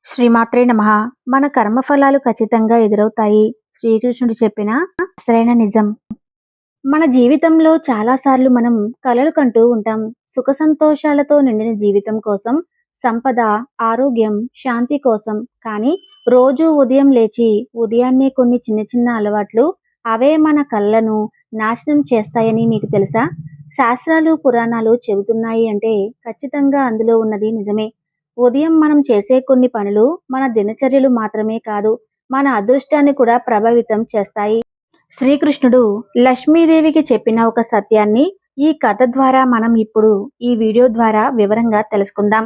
శ్రీమాత్రే నమః. మన కర్మఫలాలు ఖచ్చితంగా ఎదురవుతాయి. శ్రీకృష్ణుడు చెప్పిన అసలైన నిజం. మన జీవితంలో చాలాసార్లు మనం కలలు కంటూ ఉంటాం. సుఖ సంతోషాలతో నిండిన జీవితం కోసం, సంపద, ఆరోగ్యం, శాంతి కోసం. కానీ రోజు ఉదయం లేచి ఉదయాన్నే కొన్ని చిన్న చిన్న అలవాట్లు అవే మన కళ్ళను నాశనం చేస్తాయని మీకు తెలుసా? శాస్త్రాలు, పురాణాలు చెబుతున్నాయి అంటే ఖచ్చితంగా అందులో ఉన్నది నిజమే. ఉదయం మనం చేసే కొన్ని పనులు మన దినచర్యలు మాత్రమే కాదు, మన అదృష్టాన్ని కూడా ప్రభావితం చేస్తాయి. శ్రీకృష్ణుడు లక్ష్మీదేవికి చెప్పిన ఒక సత్యాన్ని ఈ కథ ద్వారా మనం ఇప్పుడు ఈ వీడియో ద్వారా వివరంగా తెలుసుకుందాం.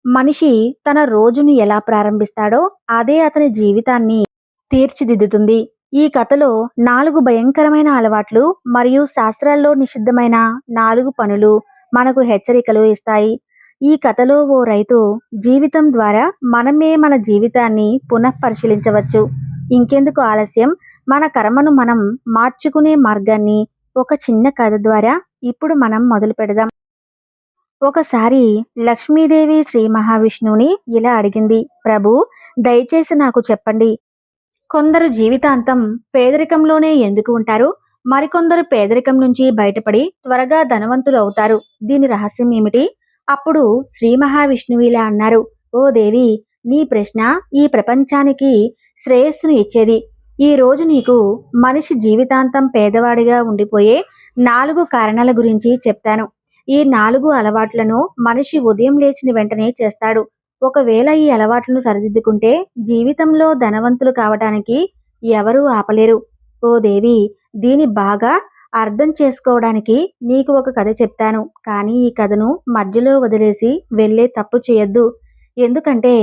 మనిషి తన రోజును ఎలా ప్రారంభిస్తాడో అదే అతని జీవితాన్ని తీర్చిదిద్దుతుంది. ఈ కథలో 4 భయంకరమైన అలవాట్లు మరియు శాస్త్రాల్లో నిషిద్ధమైన 4 పనులు మనకు హెచ్చరికలు ఇస్తాయి. ఈ కథలో ఓ రైతు జీవితం ద్వారా మనమే మన జీవితాన్ని పునఃపరిశీలించవచ్చు. ఇంకెందుకు ఆలస్యం, మన కర్మను మనం మార్చుకునే మార్గాన్ని ఒక చిన్న కథ ద్వారా ఇప్పుడు మనం మొదలు పెడదాం. ఒకసారి లక్ష్మీదేవి శ్రీ మహావిష్ణువుని ఇలా అడిగింది, ప్రభు, దయచేసి నాకు చెప్పండి, కొందరు జీవితాంతం పేదరికంలోనే ఎందుకు ఉంటారు? మరికొందరు పేదరికం నుంచి బయటపడి త్వరగా ధనవంతులు అవుతారు. దీని రహస్యం ఏమిటి? అప్పుడు శ్రీ మహావిష్ణువు ఇలా అన్నారు, ఓ దేవి, నీ ప్రశ్న ఈ ప్రపంచానికి శ్రేయస్సును ఇచ్చేది. ఈ రోజు నీకు మనిషి జీవితాంతం పేదవాడిగా ఉండిపోయే 4 కారణాల గురించి చెప్తాను. ఈ 4 అలవాట్లను మనిషి ఉదయం లేచిన వెంటనే చేస్తాడు. ఒకవేళ ఈ అలవాట్లను సరిదిద్దుకుంటే జీవితంలో ధనవంతులు కావటానికి ఎవరూ ఆపలేరు. ఓ దేవి, దీని బాగా అర్థం చేసుకోవడానికి నీకు ఒక కథ చెప్తాను. కానీ ఈ కథను మధ్యలో వదిలేసి వెళ్ళే తప్పు చేయొద్దు. ఎందుకంటే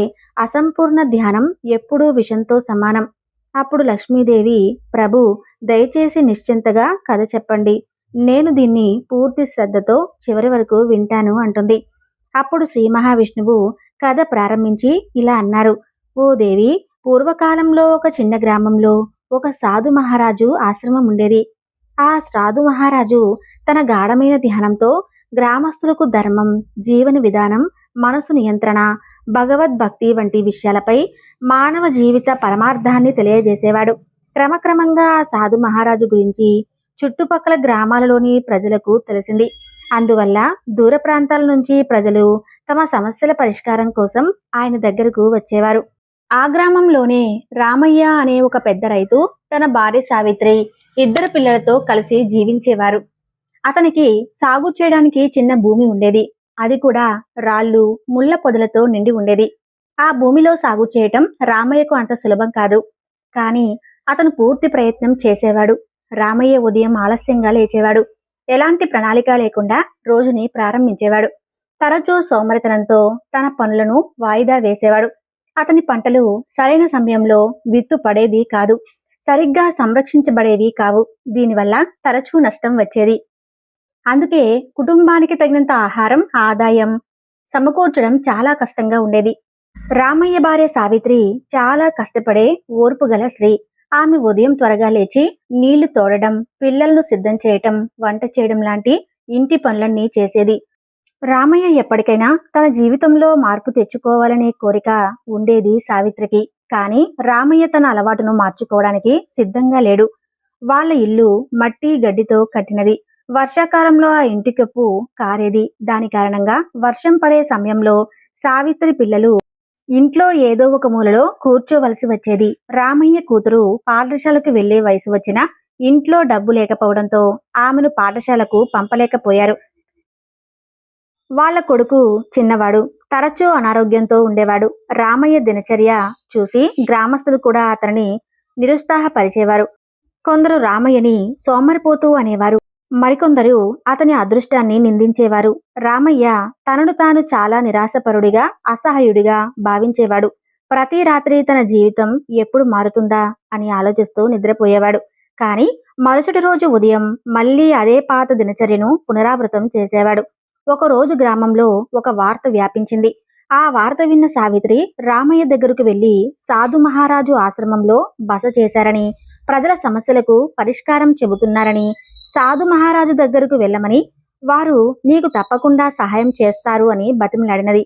అసంపూర్ణ ధ్యానం ఎప్పుడూ విషంతో సమానం. అప్పుడు లక్ష్మీదేవి, ప్రభు, దయచేసి నిశ్చింతగా కథ చెప్పండి. నేను దీన్ని పూర్తి శ్రద్ధతో చివరి వరకు వింటాను అంటుంది. అప్పుడు శ్రీ మహావిష్ణువు కథ ప్రారంభించి ఇలా అన్నారు, ఓ దేవి, పూర్వకాలంలో ఒక చిన్న గ్రామంలో ఒక సాధు మహారాజు ఆశ్రమం ఉండేది. ఆ సాధు మహారాజు తన గాఢమైన ధ్యానంతో గ్రామస్తులకు ధర్మం, జీవన విధానం, మనసు నియంత్రణ, భగవద్భక్తి వంటి విషయాలపై మానవ జీవిత పరమార్థాన్ని తెలియజేసేవాడు. క్రమక్రమంగా ఆ సాధు మహారాజు గురించి చుట్టుపక్కల గ్రామాలలోని ప్రజలకు తెలిసింది. అందువల్ల దూర ప్రాంతాల నుంచి ప్రజలు తమ సమస్యల పరిష్కారం కోసం ఆయన దగ్గరకు వచ్చేవారు. ఆ గ్రామంలోనే రామయ్య అనే ఒక పెద్ద రైతు తన భార్య సావిత్రి, 2 పిల్లలతో కలిసి జీవించేవారు. అతనికి సాగు చేయడానికి చిన్న భూమి ఉండేది. అది కూడా రాళ్ళు, ముళ్ళ పొదలతో నిండి ఉండేది. ఆ భూమిలో సాగు చేయటం రామయ్యకు అంత సులభం కాదు. కానీ అతను పూర్తి ప్రయత్నం చేసేవాడు. రామయ్య ఉదయం ఆలస్యంగా లేచేవాడు. ఎలాంటి ప్రణాళిక లేకుండా రోజుని ప్రారంభించేవాడు. తరచూ సోమరితనంతో తన పనులను వాయిదా వేసేవాడు. అతని పంటలు సరైన సమయంలో విత్తు పడేది కాదు, సరిగ్గా సంరక్షించబడేవి కావు. దీనివల్ల తరచూ నష్టం వచ్చేది. అందుకే కుటుంబానికి తగినంత ఆహారం, ఆదాయం సమకూర్చడం చాలా కష్టంగా ఉండేది. రామయ్య భార్య సావిత్రి చాలా కష్టపడే ఓర్పు గల స్త్రీ. ఆమె ఉదయం త్వరగా లేచి నీళ్లు తోడడం, పిల్లలను సిద్ధం చేయటం, వంట చేయడం లాంటి ఇంటి పనులన్నీ చేసేది. రామయ్య ఎప్పటికైనా తన జీవితంలో మార్పు తెచ్చుకోవాలనే కోరిక ఉండేది సావిత్రికి. కానీ రామయ్య తన అలవాటును మార్చుకోవడానికి సిద్ధంగా లేడు. వాళ్ళ ఇల్లు మట్టి గడ్డితో కట్టినది. వర్షాకాలంలో ఆ ఇంటి కప్పు కారేది. దాని కారణంగా వర్షం పడే సమయంలో సావిత్రి పిల్లలు ఇంట్లో ఏదో ఒక మూలలో కూర్చోవలసి వచ్చేది. రామయ్య కూతురు పాఠశాలకు వెళ్లే వయసు వచ్చినా ఇంట్లో డబ్బు లేకపోవడంతో ఆమెను పాఠశాలకు పంపలేకపోయారు. వాళ్ళ కొడుకు చిన్నవాడు, తరచూ అనారోగ్యంతో ఉండేవాడు. రామయ్య దినచర్య చూసి గ్రామస్తులు కూడా అతనిని నిరుత్సాహపరిచేవారు. కొందరు రామయ్యని సోమరిపోతూ అనేవారు. మరికొందరు అతని అదృష్టాన్ని నిందించేవారు. రామయ్య తనను తాను చాలా నిరాశపరుడిగా, అసహాయుడిగా భావించేవాడు. ప్రతి రాత్రి తన జీవితం ఎప్పుడు మారుతుందా అని ఆలోచిస్తూ నిద్రపోయేవాడు. కానీ మరుసటి రోజు ఉదయం మళ్ళీ అదే పాత దినచర్యను పునరావృతం చేసేవాడు. ఒకరోజు గ్రామంలో ఒక వార్త వ్యాపించింది. ఆ వార్త విన్న సావిత్రి రామయ్య దగ్గరకు వెళ్లి సాధు మహారాజు ఆశ్రమంలో బస చేశారని, ప్రజల సమస్యలకు పరిష్కారం చెబుతున్నారని, సాధు మహారాజు దగ్గరకు వెళ్ళమని, వారు నీకు తప్పకుండా సహాయం చేస్తారు అని బతిమలాడినది.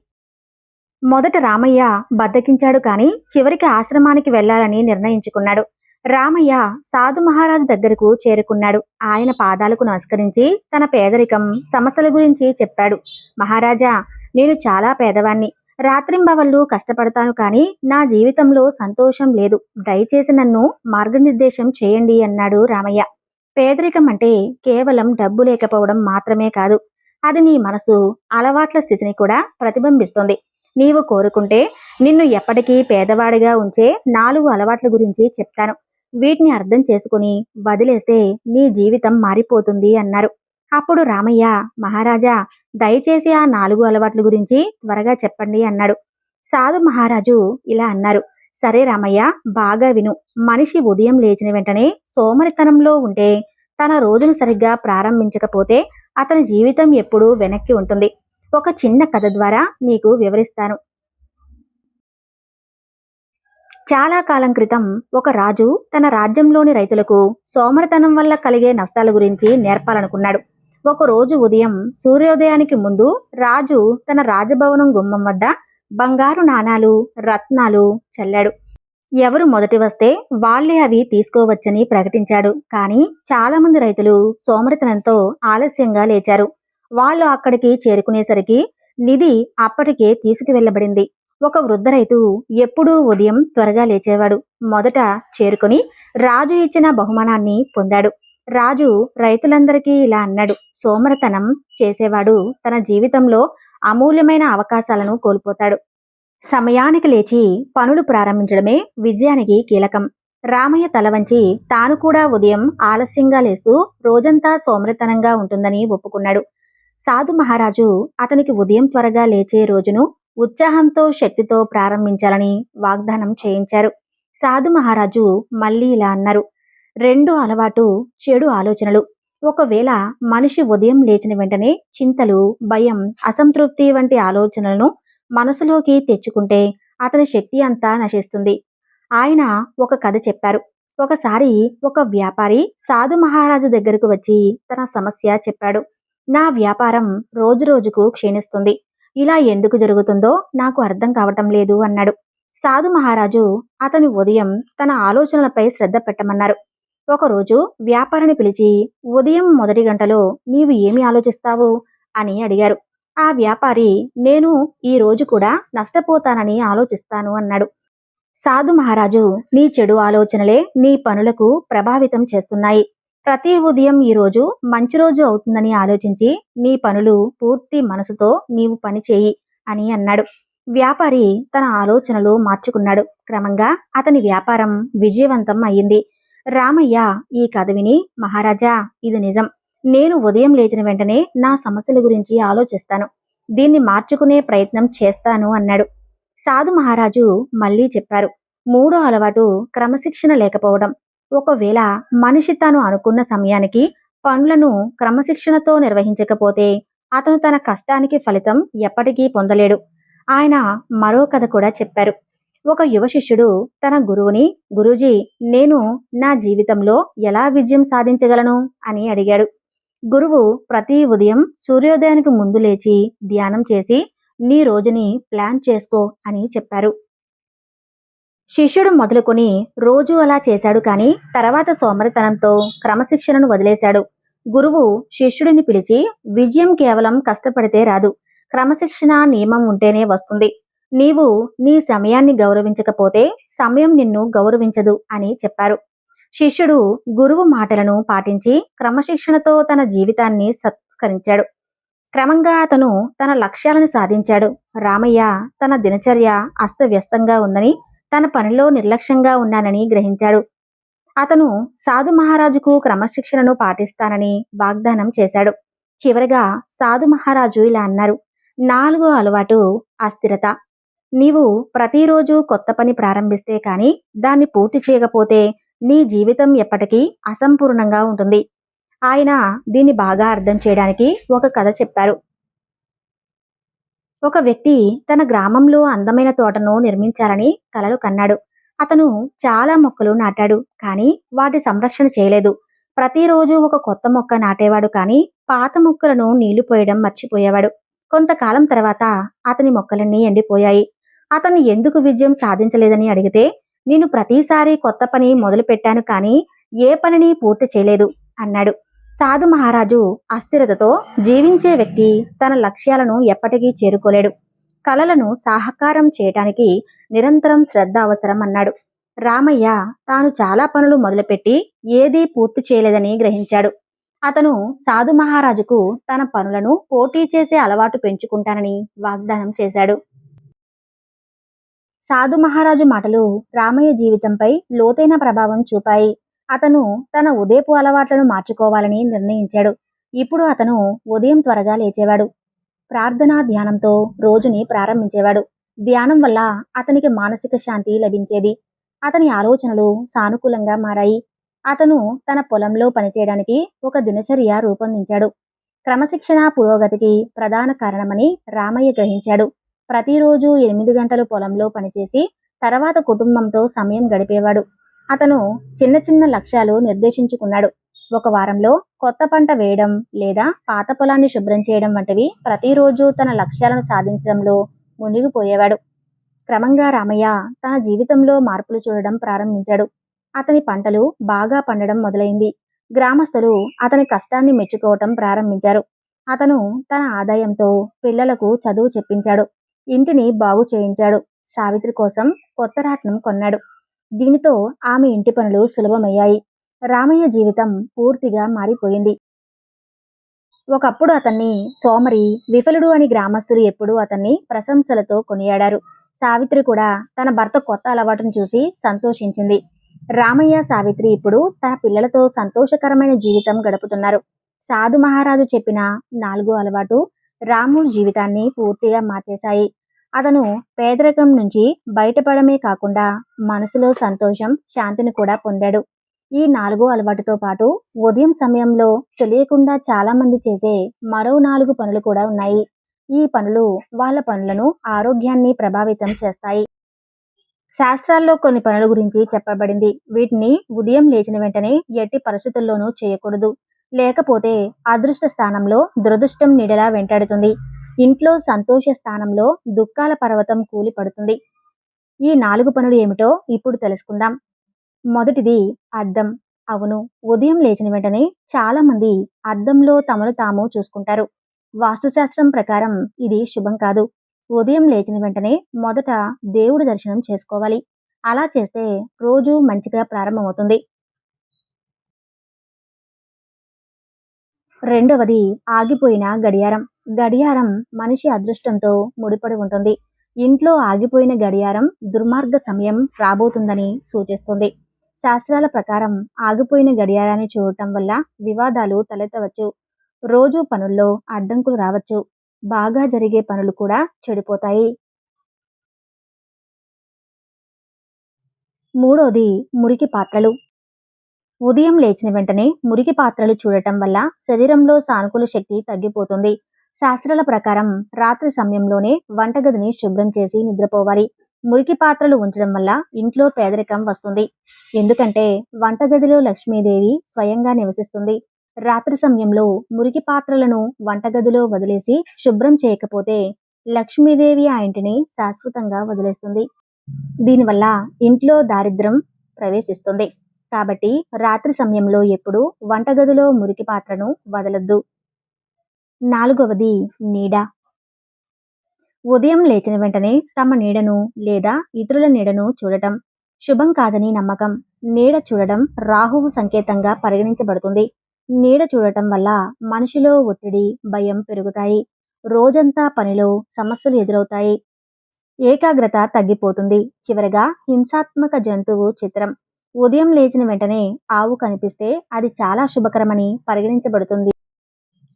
మొదట రామయ్య బద్దకించాడు కాని చివరికి ఆశ్రమానికి వెళ్లాలని నిర్ణయించుకున్నాడు. రామయ్య సాధు మహారాజు దగ్గరకు చేరుకున్నాడు. ఆయన పాదాలకు నమస్కరించి తన పేదరికం, సమస్యల గురించి చెప్పాడు. మహారాజా, నేను చాలా పేదవాణ్ణి. రాత్రింబవళ్ళు కష్టపడతాను కాని నా జీవితంలో సంతోషం లేదు. దయచేసి నన్ను మార్గనిర్దేశం చేయండి అన్నాడు రామయ్య. పేదరికం అంటే కేవలం డబ్బు లేకపోవడం మాత్రమే కాదు. అది నీ మనసు, అలవాట్ల స్థితిని కూడా ప్రతిబింబిస్తుంది. నీవు కోరుకుంటే నిన్ను ఎప్పటికీ పేదవాడిగా ఉంచే 4 అలవాట్ల గురించి చెప్తాను. వీటిని అర్థం చేసుకుని వదిలేస్తే నీ జీవితం మారిపోతుంది అన్నారు. అప్పుడు రామయ్య, మహారాజా, దయచేసి ఆ 4 అలవాట్ల గురించి త్వరగా చెప్పండి అన్నాడు. సాధు మహారాజు ఇలా అన్నారు. సరే రామయ్య, బాగా విను. మనిషి ఉదయం లేచిన వెంటనే సోమరితనంలో ఉంటే, తన రోజును సరిగ్గా ప్రారంభించకపోతే అతని జీవితం ఎప్పుడూ వెనక్కి ఉంటుంది. ఒక చిన్న కథ ద్వారా నీకు వివరిస్తాను. చాలా కాలం క్రితం ఒక రాజు తన రాజ్యంలోని రైతులకు సోమరితనం వల్ల కలిగే నష్టాల గురించి నేర్పాలనుకున్నాడు. ఒకరోజు ఉదయం సూర్యోదయానికి ముందు రాజు తన రాజభవనం గుమ్మం వద్ద బంగారు నాణాలు, రత్నాలు చల్లాడు. ఎవరు మొదటి వస్తే వాళ్లే అవి తీసుకోవచ్చని ప్రకటించాడు. కానీ చాలా మంది రైతులు సోమరితనంతో ఆలస్యంగా లేచారు. వాళ్ళు అక్కడికి చేరుకునేసరికి నిధి అప్పటికే తీసుకువెళ్లబడింది. ఒక వృద్ధ రైతు ఎప్పుడూ ఉదయం త్వరగా లేచేవాడు. మొదట చేరుకొని రాజు ఇచ్చిన బహుమానాన్ని పొందాడు. రాజు రైతులందరికీ ఇలా అన్నాడు. సోమరితనం చేసేవాడు తన జీవితంలో అమూల్యమైన అవకాశాలను కోల్పోతాడు. సమయానికి లేచి పనులు ప్రారంభించడమే విజయానికి కీలకం. రామయ్య తల వంచి తాను కూడా ఉదయం ఆలస్యంగా లేస్తూ రోజంతా సోమరితనంగా ఉంటుందని ఒప్పుకున్నాడు. సాధు మహారాజు అతనికి ఉదయం త్వరగా లేచే రోజును ఉత్సాహంతో, శక్తితో ప్రారంభించాలని వాగ్దానం చేయించారు. సాధు మహారాజు మళ్ళీ ఇలా అన్నారు. 2 అలవాటు చెడు ఆలోచనలు. ఒకవేళ మనిషి ఉదయం లేచిన వెంటనే చింతలు, భయం, అసంతృప్తి వంటి ఆలోచనలను మనసులోకి తెచ్చుకుంటే అతని శక్తి అంతా నశిస్తుంది. ఆయన ఒక కథ చెప్పారు. ఒకసారి ఒక వ్యాపారి సాధు మహారాజు దగ్గరకు వచ్చి తన సమస్య చెప్పాడు. నా వ్యాపారం రోజురోజుకు క్షీణిస్తుంది. ఇలా ఎందుకు జరుగుతుందో నాకు అర్థం కావటం లేదు అన్నాడు. సాధు మహారాజు అతని ఉదయం తన ఆలోచనలపై శ్రద్ధ పెట్టమన్నారు. ఒకరోజు వ్యాపారిని పిలిచి, ఉదయం మొదటి గంటలో నీవు ఏమి ఆలోచిస్తావు అని అడిగారు. ఆ వ్యాపారి, నేను ఈ రోజు కూడా నష్టపోతానని ఆలోచిస్తాను అన్నాడు. సాధు మహారాజు, నీ చెడు ఆలోచనలే నీ పనులకు ప్రభావితం చేస్తున్నాయి. ప్రతి ఉదయం ఈ రోజు మంచి రోజు అవుతుందని ఆలోచించి నీ పనులు పూర్తి మనసుతో నీవు పని చేయి అని అన్నాడు. వ్యాపారి తన ఆలోచనలు మార్చుకున్నాడు. క్రమంగా అతని వ్యాపారం విజయవంతం అయ్యింది. రామయ్య ఈ కథ విని, మహారాజా, ఇది నిజం. నేను ఉదయం లేచిన వెంటనే నా సమస్యల గురించి ఆలోచిస్తాను. దీన్ని మార్చుకునే ప్రయత్నం చేస్తాను అన్నాడు. సాధు మహారాజు మళ్ళీ చెప్పారు. 3వ అలవాటు క్రమశిక్షణ లేకపోవడం. ఒకవేళ మనిషి తాను అనుకున్న సమయానికి పనులను క్రమశిక్షణతో నిర్వహించకపోతే అతను తన కష్టానికి ఫలితం ఎప్పటికీ పొందలేడు. ఆయన మరో కథ కూడా చెప్పారు. ఒక యువ శిష్యుడు తన గురువుని, గురూజీ, నేను నా జీవితంలో ఎలా విజయం సాధించగలను అని అడిగాడు. గురువు ప్రతి ఉదయం సూర్యోదయానికి ముందు లేచి ధ్యానం చేసి నీ రోజుని ప్లాన్ చేసుకో అని చెప్పారు. శిష్యుడు మొదలుకొని రోజు అలా చేశాడు. కానీ తర్వాత సోమరితనంతో క్రమశిక్షణను వదిలేశాడు. గురువు శిష్యుడిని పిలిచి, విజయం కేవలం కష్టపడితే రాదు, క్రమశిక్షణ నియమం ఉంటేనే వస్తుంది. నీవు నీ సమయాన్ని గౌరవించకపోతే సమయం నిన్ను గౌరవించదు అని చెప్పారు. శిష్యుడు గురువు మాటలను పాటించి క్రమశిక్షణతో తన జీవితాన్ని సంస్కరించాడు. క్రమంగా అతను తన లక్ష్యాలను సాధించాడు. రామయ్య తన దినచర్య అస్తవ్యస్తంగా ఉందని, తన పనిలో నిర్లక్ష్యంగా ఉన్నానని గ్రహించాడు. అతను సాధు మహారాజుకు క్రమశిక్షణను పాటిస్తానని వాగ్దానం చేశాడు. చివరగా సాధు మహారాజు ఇలా అన్నారు. 4వ అలవాటు అస్థిరత. నీవు ప్రతిరోజు కొత్త పని ప్రారంభిస్తే కానీ దాన్ని పూర్తి చేయకపోతే నీ జీవితం ఎప్పటికీ అసంపూర్ణంగా ఉంటుంది. ఆయన దీన్ని బాగా అర్థం చేయడానికి ఒక కథ చెప్పారు. ఒక వ్యక్తి తన గ్రామంలో అందమైన తోటను నిర్మించాలని కలలు కన్నాడు. అతను చాలా మొక్కలు నాటాడు, కానీ వాటి సంరక్షణ చేయలేదు. ప్రతిరోజు ఒక కొత్త మొక్క నాటేవాడు, కానీ పాత మొక్కలను నీళ్లు పోయడం మర్చిపోయేవాడు. కొంతకాలం తర్వాత అతని మొక్కలన్నీ ఎండిపోయాయి. అతను ఎందుకు విజయం సాధించలేదని అడిగితే, నేను ప్రతిసారి కొత్త పని మొదలుపెట్టాను కానీ ఏ పనిని పూర్తి చేయలేదు అన్నాడు. సాధు మహారాజు అస్థిరతతో జీవించే వ్యక్తి తన లక్ష్యాలను ఎప్పటికీ చేరుకోలేడు. కలలను సాకారం చేయటానికి నిరంతరం శ్రద్ధ అవసరం అన్నాడు. రామయ్య తాను చాలా పనులు మొదలుపెట్టి ఏదీ పూర్తి చేయలేదని గ్రహించాడు. అతను సాధు మహారాజుకు తన పనులను పోటీ చేసే అలవాటు పెంచుకుంటానని వాగ్దానం చేశాడు. సాధు మహారాజు మాటలు రామయ్య జీవితంపై లోతైన ప్రభావం చూపాయి. అతను తన ఉదయపు అలవాట్లను మార్చుకోవాలని నిర్ణయించాడు. ఇప్పుడు అతను ఉదయం త్వరగా లేచేవాడు. ప్రార్థనా ధ్యానంతో రోజుని ప్రారంభించేవాడు. ధ్యానం వల్ల అతనికి మానసిక శాంతి లభించేది. అతని ఆలోచనలు సానుకూలంగా మారాయి. అతను తన పొలంలో పనిచేయడానికి ఒక దినచర్య రూపొందించాడు. క్రమశిక్షణ పురోగతికి ప్రధాన కారణమని రామయ్య గ్రహించాడు. ప్రతిరోజు 8 గంటలు పొలంలో పనిచేసి తర్వాత కుటుంబంతో సమయం గడిపేవాడు. అతను చిన్న చిన్న లక్ష్యాలు నిర్దేశించుకున్నాడు. ఒక వారంలో కొత్త పంట వేయడం లేదా పాత పొలాన్ని శుభ్రం చేయడం వంటివి ప్రతిరోజు తన లక్ష్యాలను సాధించడంలో మునిగిపోయేవాడు. క్రమంగా రామయ్య తన జీవితంలో మార్పులు చూడడం ప్రారంభించాడు. అతని పంటలు బాగా పండడం మొదలైంది. గ్రామస్తులు అతని కష్టాన్ని మెచ్చుకోవటం ప్రారంభించారు. అతను తన ఆదాయంతో పిల్లలకు చదువు చెప్పించాడు. ఇంటిని బాగు చేయించాడు. సావిత్రి కోసం కొత్త రాట్నం కొన్నాడు. దీనితో ఆమె ఇంటి పనులు సులభమయ్యాయి. రామయ్య జీవితం పూర్తిగా మారిపోయింది. ఒకప్పుడు అతన్ని సోమరి, విఫలుడు అని గ్రామస్తులు ఎప్పుడూ అతన్ని ప్రశంసలతో కొనియాడారు. సావిత్రి కూడా తన భర్త కొత్త అలవాటును చూసి సంతోషించింది. రామయ్య, సావిత్రి ఇప్పుడు తన పిల్లలతో సంతోషకరమైన జీవితం గడుపుతున్నారు. సాధు మహారాజు చెప్పిన 4 అలవాటు రాముడి జీవితాన్ని పూర్తిగా మార్చేశాయి. అతను పేదరికం నుంచి బయటపడమే కాకుండా మనసులో సంతోషం, శాంతిని కూడా పొందాడు. ఈ 4 అలవాటుతో పాటు ఉదయం సమయంలో తెలియకుండా చాలా మంది చేసే మరో 4 పనులు కూడా ఉన్నాయి. ఈ పనులు వాళ్ళ పనులను, ఆరోగ్యాన్ని ప్రభావితం చేస్తాయి. శాస్త్రాల్లో కొన్ని పనుల గురించి చెప్పబడింది. వీటిని ఉదయం లేచిన వెంటనే ఎట్టి పరిస్థితుల్లోనూ చేయకూడదు. లేకపోతే అదృష్ట స్థానంలో దురదృష్టం నీడలా వెంటాడుతుంది. ఇంట్లో సంతోష స్థానంలో దుఃఖాల పర్వతం కూలి పడుతుంది. ఈ 4 పనులు ఏమిటో ఇప్పుడు తెలుసుకుందాం. మొదటిది అద్దం. అవును, ఉదయం లేచిన వెంటనే చాలా మంది అద్దంలో తమను తాము చూసుకుంటారు. వాస్తుశాస్త్రం ప్రకారం ఇది శుభం కాదు. ఉదయం లేచిన వెంటనే మొదట దేవుడి దర్శనం చేసుకోవాలి. అలా చేస్తే రోజు మంచిగా ప్రారంభమవుతుంది. రెండవది ఆగిపోయిన గడియారం. గడియారం మనిషి అదృష్టంతో ముడిపడి ఉంటుంది. ఇంట్లో ఆగిపోయిన గడియారం దుర్మార్గ సమయం రాబోతుందని సూచిస్తుంది. శాస్త్రాల ప్రకారం ఆగిపోయిన గడియారాన్ని చూడటం వల్ల వివాదాలు తలెత్తవచ్చు. రోజు పనుల్లో అడ్డంకులు రావచ్చు. బాగా జరిగే పనులు కూడా చెడిపోతాయి. మూడోది మురికి పాత్రలు. ఉదయం లేచిన వెంటనే మురికి పాత్రలు చూడటం వల్ల శరీరంలో సానుకూల శక్తి తగ్గిపోతుంది. శాస్త్రాల ప్రకారం రాత్రి సమయంలోనే వంటగదిని శుభ్రం చేసి నిద్రపోవాలి. మురికి పాత్రలు ఉంచడం వల్ల ఇంట్లో పేదరికం వస్తుంది. ఎందుకంటే వంటగదిలో లక్ష్మీదేవి స్వయంగా నివసిస్తుంది. రాత్రి సమయంలో మురికి పాత్రలను వంటగదిలో వదిలేసి శుభ్రం చేయకపోతే లక్ష్మీదేవి ఆ ఇంటిని శాశ్వతంగా వదిలేస్తుంది. దీనివల్ల ఇంట్లో దారిద్ర్యం ప్రవేశిస్తుంది. కాబట్టి రాత్రి సమయంలో ఎప్పుడూ వంటగదిలో మురికి పాత్రను వదలొద్దు. నాలుగవది నీడ. ఉదయం లేచిన వెంటనే తమ నీడను లేదా ఇతరుల నీడను చూడటం శుభం కాదని నమ్మకం. నీడ చూడడం రాహువు సంకేతంగా పరిగణించబడుతుంది. నీడ చూడటం వల్ల మనిషిలో ఒత్తిడి, భయం పెరుగుతాయి. రోజంతా పనిలో సమస్యలు ఎదురవుతాయి. ఏకాగ్రత తగ్గిపోతుంది. చివరగా హింసాత్మక జంతువు చిత్రం. ఉదయం లేచిన వెంటనే ఆవు కనిపిస్తే అది చాలా శుభకరమని పరిగణించబడుతుంది.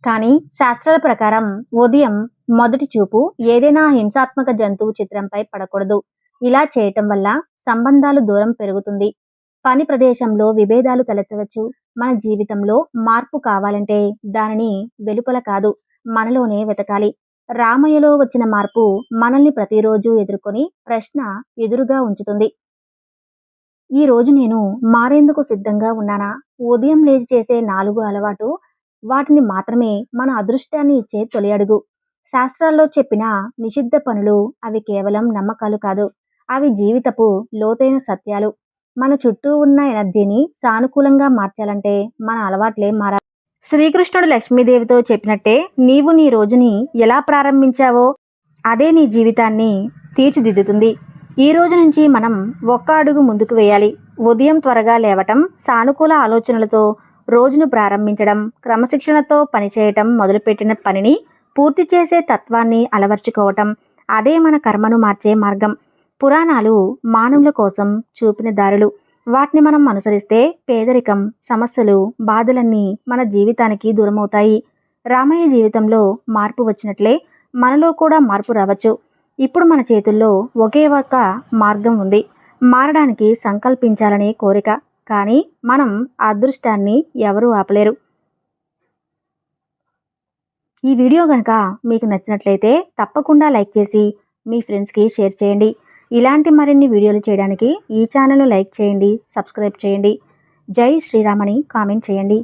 కానీ శాస్త్రాల ప్రకారం ఉదయం మొదటి చూపు ఏదైనా హింసాత్మక జంతువు చిత్రంపై పడకూడదు. ఇలా చేయటం వల్ల సంబంధాలు దూరం పెరుగుతుంది. పని ప్రదేశంలో విభేదాలు తలెత్తవచ్చు. మన జీవితంలో మార్పు కావాలంటే దానిని వెలుపల కాదు, మనలోనే వెతకాలి. రామయ్యలో వచ్చిన మార్పు మనల్ని ప్రతిరోజు ఎదుర్కొని ప్రశ్న ఎదురుగా ఉంచుతుంది. ఈ రోజు నేను మారేందుకు సిద్ధంగా ఉన్నానా? ఉదయం లేచి చేసే 4 అలవాటు వాటిని మాత్రమే మన అదృష్టాన్ని ఇచ్చే తొలి అడుగు. శాస్త్రాల్లో చెప్పిన నిషిద్ధ పనులు అవి కేవలం నమ్మకాలు కాదు, అవి జీవితపు లోతైన సత్యాలు. మన చుట్టూ ఉన్న ఎనర్జీని సానుకూలంగా మార్చాలంటే మన అలవాట్లే మారాలి. శ్రీకృష్ణుడు లక్ష్మీదేవితో చెప్పినట్టే, నీవు నీ రోజుని ఎలా ప్రారంభించావో అదే నీ జీవితాన్ని తీర్చిదిద్దుతుంది. ఈ రోజు నుంచి మనం ఒక్క అడుగు ముందుకు వేయాలి. ఉదయం త్వరగా లేవటం, సానుకూల ఆలోచనలతో రోజును ప్రారంభించడం, క్రమశిక్షణతో పనిచేయటం, మొదలుపెట్టిన పనిని పూర్తి చేసే తత్వాన్ని అలవర్చుకోవటం, అదే మన కర్మను మార్చే మార్గం. పురాణాలు మానవుల కోసం చూపిన దారులు. వాటిని మనం అనుసరిస్తే పేదరికం, సమస్యలు, బాధలన్నీ మన జీవితానికి దూరమవుతాయి. రామయ్య జీవితంలో మార్పు వచ్చినట్లే మనలో కూడా మార్పు రావచ్చు. ఇప్పుడు మన చేతుల్లో ఒకే ఒక్క మార్గం ఉంది, మారడానికి సంకల్పించాలనే కోరిక. కానీ మనం ఆ అదృష్టాన్ని ఎవరూ ఆపలేరు. ఈ వీడియో కనుక మీకు నచ్చినట్లయితే తప్పకుండా లైక్ చేసి మీ ఫ్రెండ్స్కి షేర్ చేయండి. ఇలాంటి మరిన్ని వీడియోలు చేయడానికి ఈ ఛానల్ను లైక్ చేయండి, సబ్స్క్రైబ్ చేయండి. జై శ్రీరామ్ అని కామెంట్ చేయండి.